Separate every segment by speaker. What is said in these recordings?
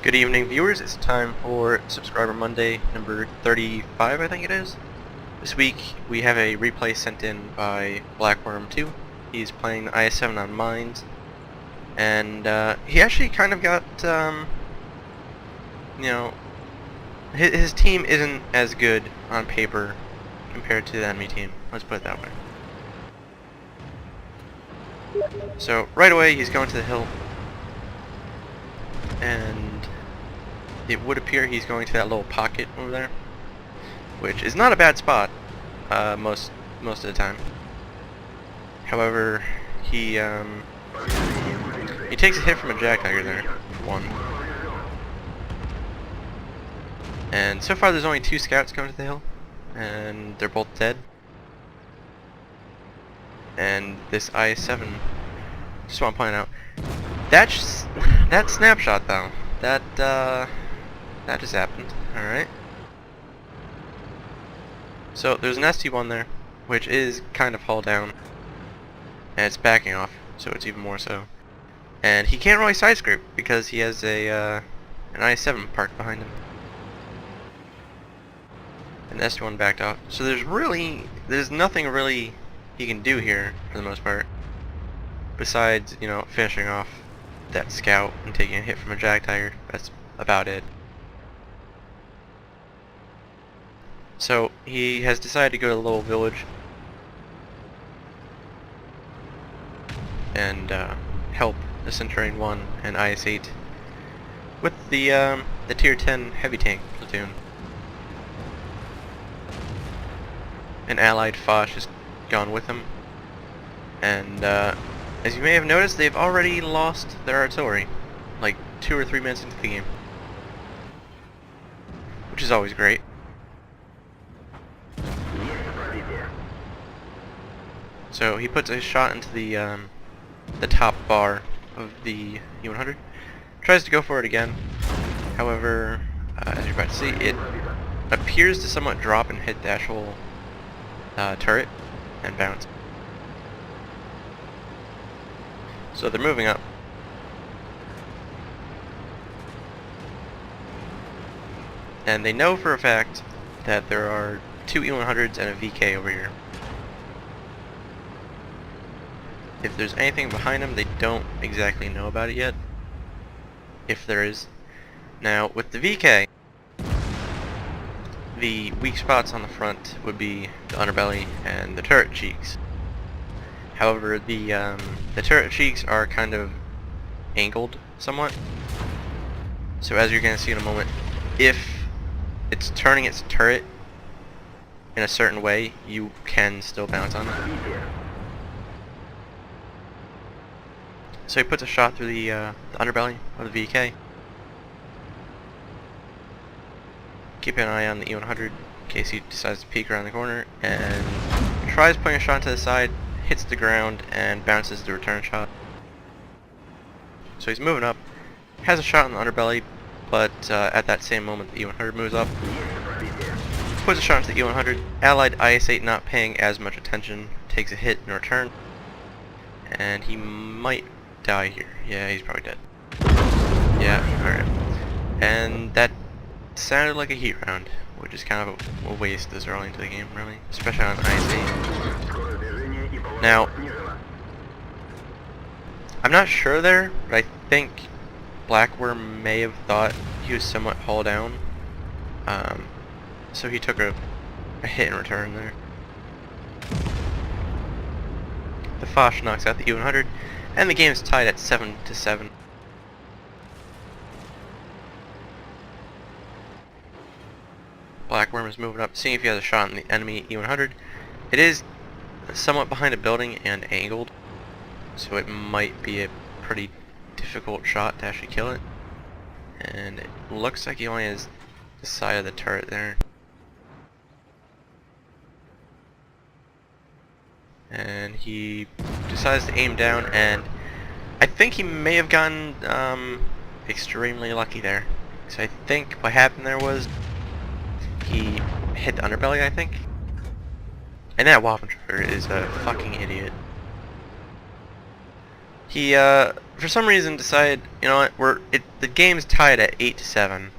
Speaker 1: Good evening, viewers. It's time for Subscriber Monday number 35, I think it is. This week we have a replay sent in by Blackworm 2. He's playing the IS-7 on mines, and he actually kind of got, his team isn't as good on paper compared to the enemy team. Let's put it that way. So right away he's going to the hill, and it would appear he's going to that little pocket over there, which is not a bad spot most of the time. However, he takes a hit from a jack-tiger there, for one. And so far there's only 2 scouts going to the hill, and they're both dead. And this IS-7, just want to point out, that snapshot though, that just happened. Alright. So there's an ST1 there, which is kind of hull down, and it's backing off, so it's even more so. And he can't really side scrape because he has an IS-7 parked behind him. And the ST1 backed off. So there's nothing really he can do here for the most part, besides, finishing off that scout and taking a hit from a jack-tiger. That's about it. So he has decided to go to the little village and help the Centurion 1 and IS-8 with the Tier 10 heavy tank platoon. An allied Foch has gone with him, and as you may have noticed, they've already lost their artillery, like 2 or 3 minutes into the game, which is always great. So he puts a shot into the top bar of the U-100, tries to go for it again. However, as you're about to see, it appears to somewhat drop and hit the actual turret and bounce. So they're moving up. And they know for a fact that there are 2 E-100s and a VK over here. If there's anything behind them, they don't exactly know about it yet, if there is. Now, with the VK, the weak spots on the front would be the underbelly and the turret cheeks. However, the turret cheeks are kind of angled somewhat. So as you're going to see in a moment, if it's turning its turret in a certain way, you can still bounce on it. So he puts a shot through the underbelly of the VK. Keep an eye on the E-100 in case he decides to peek around the corner, and tries putting a shot to the side, hits the ground, and bounces the return shot. So he's moving up, has a shot in the underbelly, but at that same moment the E-100 moves up, puts a shot into the E-100. Allied IS-8 not paying as much attention, takes a hit in return, and he might die here. Yeah, he's probably dead. Yeah, alright. And that sounded like a heat round, which is kind of a waste this early into the game, really, especially on IS-8. Now, I'm not sure there, but I think Blackworm may have thought he was somewhat hull down, so he took a hit in return there. The Foch knocks out the E-100, and the game is tied at 7-7. Blackworm is moving up, seeing if he has a shot on the enemy E-100. It is somewhat behind a building and angled, so it might be a pretty difficult shot to actually kill it. And it looks like he only has the side of the turret there. And he decides to aim down, and I think he may have gotten extremely lucky there. So I think what happened there was he hit the underbelly, I think. And that Waffentrugger is a fucking idiot. He, for some reason decided, you know what, the game's tied at 8-7.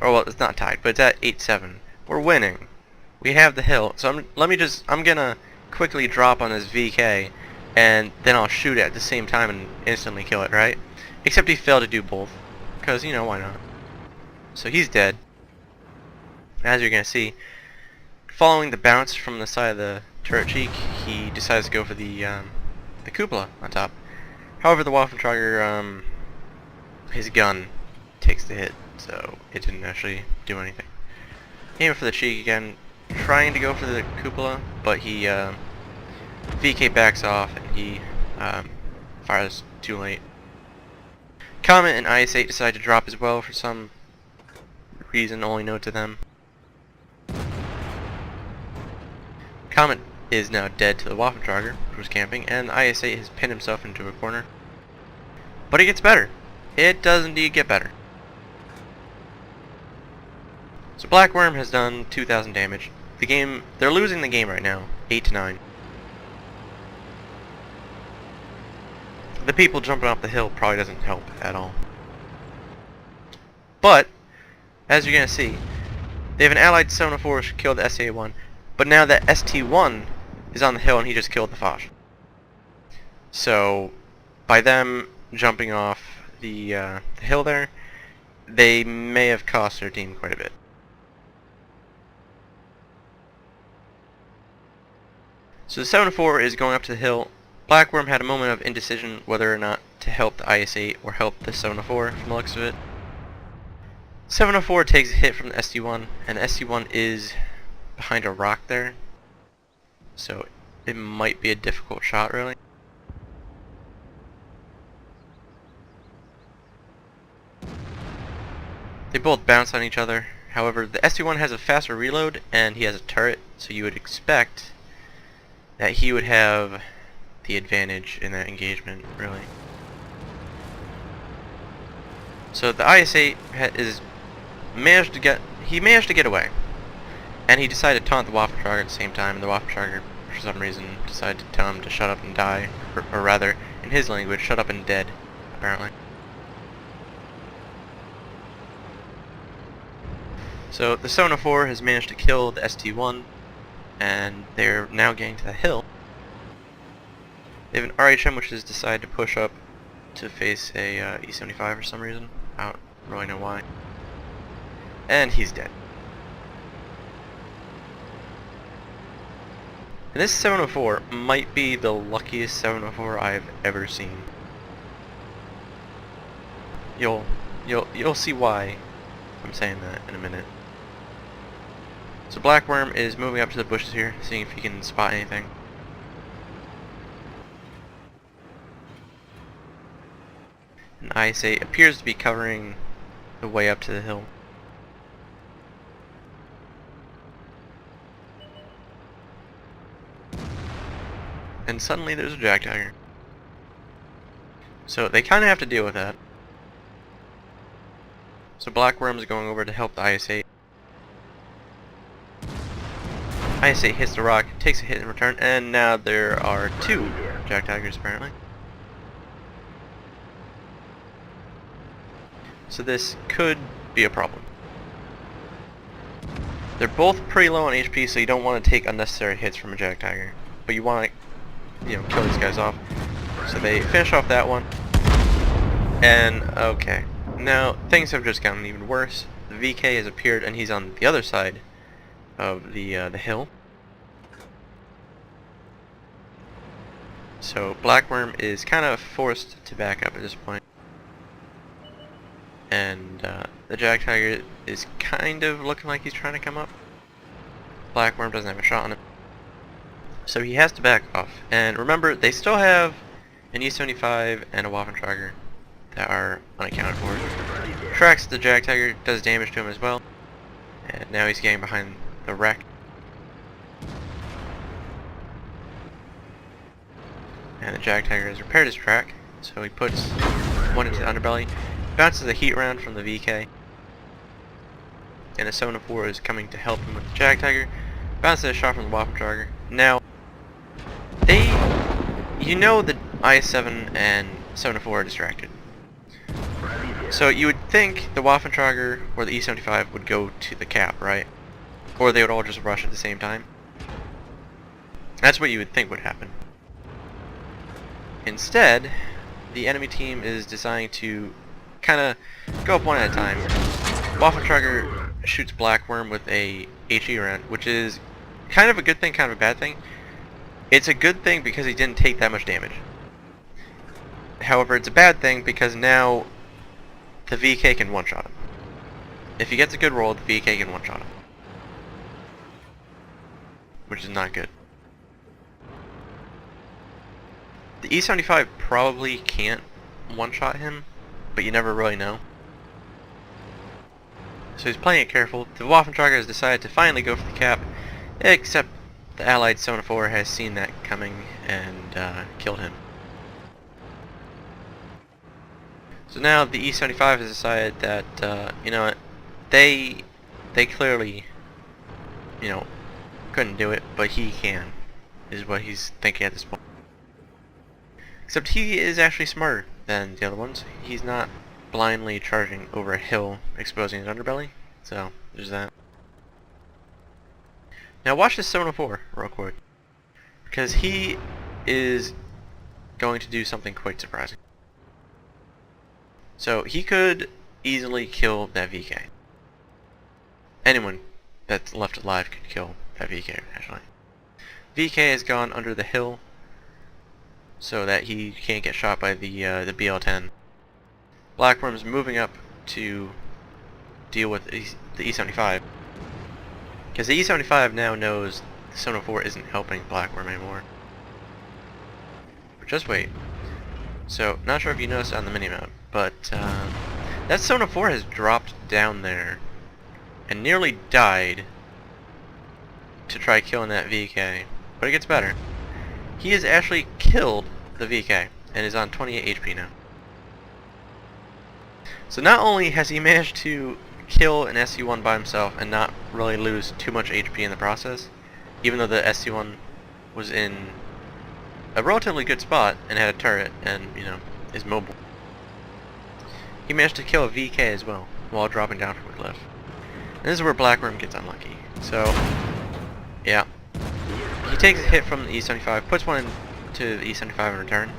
Speaker 1: Or, well, it's not tied, but it's at 8-7. We're winning. We have the hill, so I'm gonna quickly drop on this VK, and then I'll shoot it at the same time and instantly kill it, right? Except he failed to do both, because, you know, why not? So he's dead. As you're gonna see, following the bounce from the side of the turret cheek, he decides to go for the cupola on top. However, the Waffentrager, his gun takes the hit, so it didn't actually do anything. Aiming for the cheek again, trying to go for the cupola, but he VK backs off and he fires too late. Comet and IS-8 decide to drop as well for some reason only known to them. Comet is now dead to the Waffentrager, who was camping, and IS-8 has pinned himself into a corner. But it gets better. It does indeed get better. So Blackworm has done 2,000 damage. They're losing the game right now, 8-9. The people jumping off the hill probably doesn't help at all. But, as you're gonna see, they have an allied 704 which killed the SA-1, but now that ST-1 is on the hill and he just killed the Foch. So, by them jumping off the hill there, they may have cost their team quite a bit. So the 704 is going up to the hill. Blackworm had a moment of indecision whether or not to help the IS-8 or help the 704 from the looks of it. 704 takes a hit from the ST-1, and the ST-1 is behind a rock there, so it might be a difficult shot really. They both bounce on each other. However, the ST-1 has a faster reload and he has a turret, so you would expect that he would have the advantage in that engagement, really. So the IS-8 managed to get away, and he decided to taunt the Waffentrager at the same time, and the Waffentrager, for some reason, decided to tell him to shut up and die, or rather, in his language, shut up and dead, apparently. So the 704 has managed to kill the ST-1, and they're now getting to the hill. They have an RHM which has decided to push up to face a E-75 for some reason. I don't really know why. And he's dead. And this 704 might be the luckiest 704 I've ever seen. You'll see why I'm saying that in a minute. So Blackworm is moving up to the bushes here, seeing if he can spot anything. And IS-8 appears to be covering the way up to the hill. And suddenly there's a Jagdtiger. So they kind of have to deal with that. So Blackworm is going over to help the IS-8. IS-8 hits the rock, takes a hit in return, and now there are two Jagdtigers apparently. So this could be a problem. They're both pretty low on HP, so you don't want to take unnecessary hits from a Jagdtiger. But you want to, kill these guys off. So they finish off that one. And, okay. Now, things have just gotten even worse. The VK has appeared, and he's on the other side of the hill. So Blackworm is kind of forced to back up at this point. And the Jagdtiger is kind of looking like he's trying to come up. Blackworm doesn't have a shot on him, so he has to back off. And remember, they still have an E-75 and a Waffentrager that are unaccounted for. Tracks the Jagdtiger, does damage to him as well, and now he's getting behind the wreck. And the Jagdtiger has repaired his track, so he puts one into the underbelly, bounces a heat round from the VK, and the 704 is coming to help him with the Jagdtiger, bounces a shot from the Waffentrager. Now, the IS-7 and 704 are distracted. So you would think the Waffentrager or the E-75 would go to the cap, right? Or they would all just rush at the same time. That's what you would think would happen. Instead, the enemy team is deciding to kind of go up one at a time. Waffentrager shoots Blackworm with a HE round, which is kind of a good thing, kind of a bad thing. It's a good thing because he didn't take that much damage. However, it's a bad thing because now the VK can one-shot him. If he gets a good roll, the VK can one-shot him. Which is not good. The E-75 probably can't one-shot him, but you never really know. So he's playing it careful. The Waffentrager has decided to finally go for the cap, except the allied 704 has seen that coming and killed him. So now the E-75 has decided that, you know what, they clearly, you know, couldn't do it, but he can, is what he's thinking at this point. Except he is actually smarter than the other ones. He's not blindly charging over a hill, exposing his underbelly, so there's that. Now watch this 704 real quick, because he is going to do something quite surprising. So he could easily kill that VK. Anyone that's left alive could kill that VK, actually. VK has gone under the hill so that he can't get shot by the BL-10. Blackworm's moving up to deal with the E-75. Because the E-75 now knows the 704 isn't helping Blackworm anymore. But just wait. So, not sure if you noticed on the minimap, but that 704 has dropped down there and nearly died to try killing that VK. But it gets better. He has actually killed the VK and is on 28 HP now. So not only has he managed to kill an SC-1 by himself and not really lose too much HP in the process, even though the SC-1 was in a relatively good spot and had a turret and, you know, is mobile. He managed to kill a VK as well while dropping down from a cliff. And this is where Blackworm gets unlucky. So, yeah. He takes a hit from the E-75, puts one into the E-75 in return.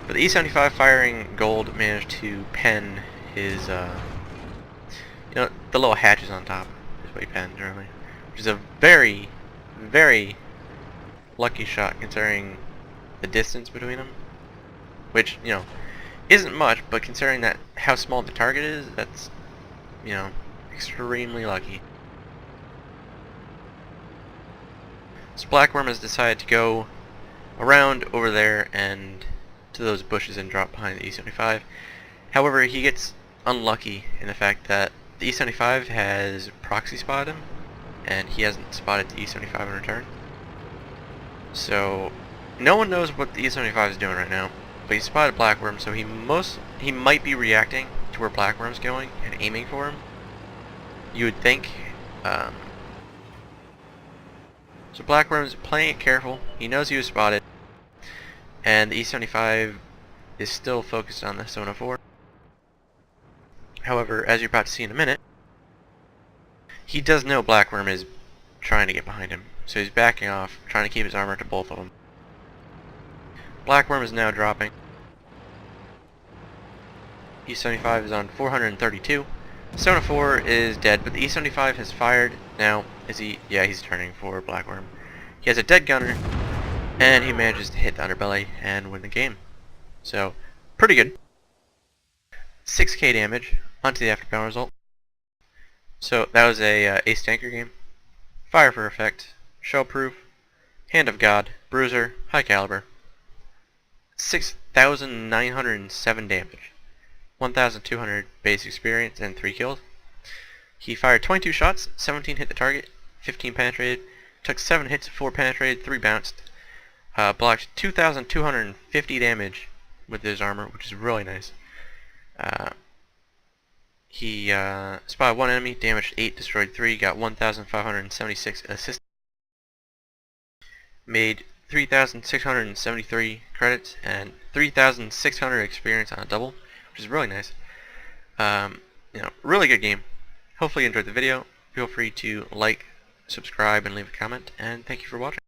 Speaker 1: But the E-75 firing gold managed to pen his, you know, the little hatches on top is what he penned earlier. Which is a very, very lucky shot considering the distance between them. Which, you know, isn't much, but considering that how small the target is, that's, you know, extremely lucky. So Blackworm has decided to go around over there and to those bushes and drop behind the E-75. However, he gets unlucky in the fact that the E-75 has proxy spotted him, and he hasn't spotted the E-75 in return. So no one knows what the E-75 is doing right now, but he spotted Blackworm, so he might be reacting to where Blackworm's going and aiming for him. You would think. So Blackworm's playing it careful. He knows he was spotted, and the E-75 is still focused on the 704. However, as you're about to see in a minute, he does know Blackworm is trying to get behind him, so he's backing off, trying to keep his armor to both of them. Blackworm is now dropping. E-75 is on 432. 704 is dead, but the E-75 has fired. Now, is he? Yeah, he's turning for Blackworm. He has a dead gunner, and he manages to hit the underbelly and win the game. So, pretty good. 6k damage onto the afterbound result. So, that was a ace tanker game. Fire for effect, shell proof, hand of God, bruiser, high caliber. 6,907 damage. 1,200 base experience and 3 kills. He fired 22 shots, 17 hit the target, 15 penetrated, took 7 hits, 4 penetrated, 3 bounced, blocked 2,250 damage with his armor, which is really nice. He spotted 1 enemy, damaged 8, destroyed 3, got 1,576 assists, made 3,673 credits and 3,600 experience on a double, which is really nice. Really good game. Hopefully you enjoyed the video. Feel free to like, subscribe, and leave a comment, and thank you for watching.